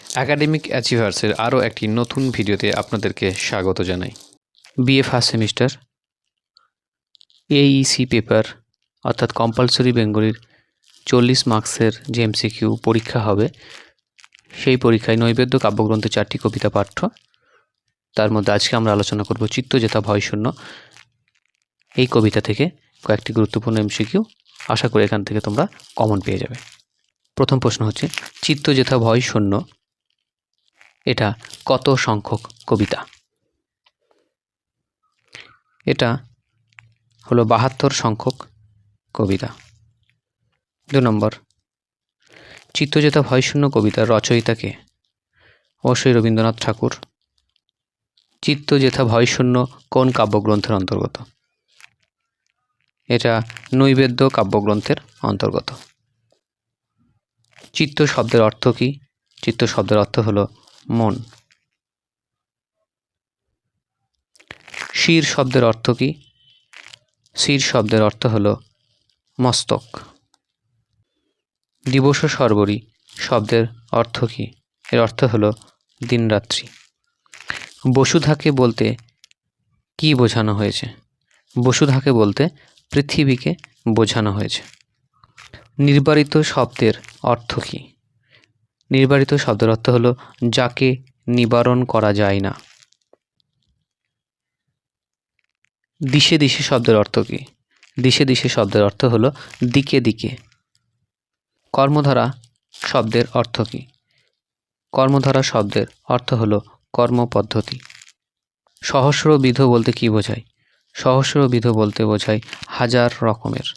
Academic অ্যাচিভার্সের আরও একটি নতুন ভিডিওতে আপনাদেরকে স্বাগত জানাই। বিএ ফার্স্ট সেমিস্টার এইইসি পেপার অর্থাৎ কম্পালসরি বেঙ্গলির 40 মার্কসের যে এমসিকিউ পরীক্ষা হবে, সেই পরীক্ষায় নৈবেদ্য কাব্যগ্রন্থে 4টি কবিতা পাঠ্য। তার মধ্যে আজকে আমরা আলোচনা করব চিত্ত যেথা ভয়শূন্য। এই কবিতা থেকে কয়েকটি গুরুত্বপূর্ণ এমসিকিউ, আশা করি এখান থেকে তোমরা কমন পেয়ে যাবে। প্রথম প্রশ্ন হচ্ছে, চিত্ত যেথা ভয়শূন্য এটা কত সংখ্যক কবিতা? এটা হলো 72 সংখ্যক কবিতা। 2 নম্বর, চিত্ত যেথা ভয়শূন্য কবিতার রচয়িতা কে? অবশ্যই রবীন্দ্রনাথ ঠাকুর। চিত্ত যেথা ভয়শূন্য কোন কাব্যগ্রন্থের অন্তর্গত? এটা নৈবেদ্য কাব্যগ্রন্থের অন্তর্গত। চিত্ত শব্দের অর্থ কি? চিত্ত শব্দের অর্থ হলো মন। শির শব্দের অর্থ কি? শির শব্দের অর্থ হলো মস্তক। দিবস সর্বরী শব্দের অর্থ কি? এর অর্থ হলো দিনরাত্রি। বসুধাকে বলতে কি বোঝানো হয়েছে? বসুধাকে বলতে পৃথিবীকে বোঝানো হয়েছে। নির্বারিত শব্দের অর্থ কি? নির্বারিত শব্দের অর্থ হলো যাকে নিবারণ করা যায় না। দিশে দিশে শব্দের অর্থ কি? দিশে দিশে শব্দের অর্থ হলো দিকে দিকে। কর্মধারা শব্দের অর্থ কি? কর্মধারা শব্দের অর্থ হলো কর্মপদ্ধতি। সহস্রবিধ বলতে কি বোঝায়? সহস্রবিধ বলতে বোঝায় হাজার রকমের।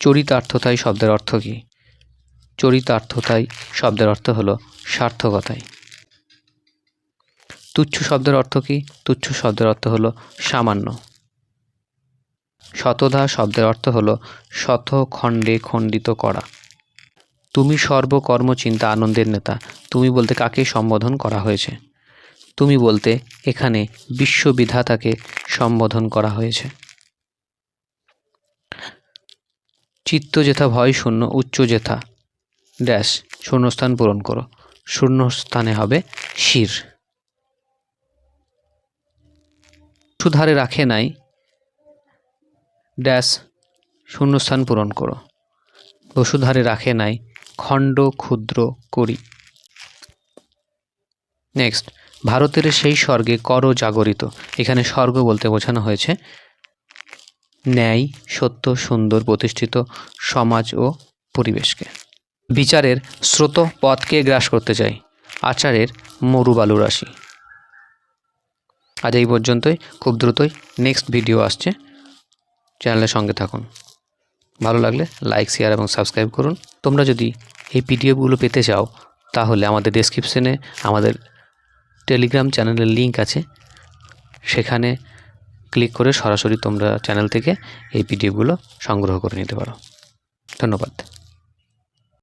চরিতার্থতায় শব্দের অর্থ কি? চরিতার্থতায় শব্দের অর্থ হলো সার্থকতায়। তুচ্ছ শব্দের অর্থ কি? তুচ্ছ শব্দের অর্থ হলো সামান্য। শতধা শব্দের অর্থ হলো শত খণ্ডে খণ্ডিত করা। তুমি সর্বকর্মচিন্তা আনন্দের নেতা। তুমি বলতে কাকে সম্বোধন করা হয়েছে? তুমি বলতে এখানে বিশ্ববিধাতাকে সম্বোধন করা হয়েছে। চিত্ত যেথা ভয় শূন্য উচ্চ যেথা ড্যাশ শূন্যস্থান পূরণ করো। শূন্যস্থানে হবে শির। বসুধারে রাখে নাই ড্যাশ শূন্যস্থান পূরণ করো। বসুধারে রাখে নাই খণ্ড ক্ষুদ্র করি। নেক্সট, ভারতের সেই স্বর্গে কর জাগরিত। এখানে স্বর্গ বলতে বোঝানো হয়েছে ন্যায়, সত্য, সুন্দর, প্রতিষ্ঠিত সমাজ ও পরিবেশকে। বিচারের স্রোত পথকে গ্রাস করতে চাই। আচারের মরুবালু রাশি। আজ এই পর্যন্তই, খুব দ্রুতই নেক্সট ভিডিও আসছে, চ্যানেলের সঙ্গে থাকুন। ভালো লাগলে লাইক, শেয়ার এবং সাবস্ক্রাইব করুন। তোমরা যদি এই পিডিএফগুলো পেতে চাও তাহলে আমাদের ডেসক্রিপশনে আমাদের টেলিগ্রাম চ্যানেলের লিঙ্ক আছে, সেখানে ক্লিক করে সরাসরি তোমরা চ্যানেল থেকে এই পিডিএফগুলো সংগ্রহ করে নিতে পারো। ধন্যবাদ।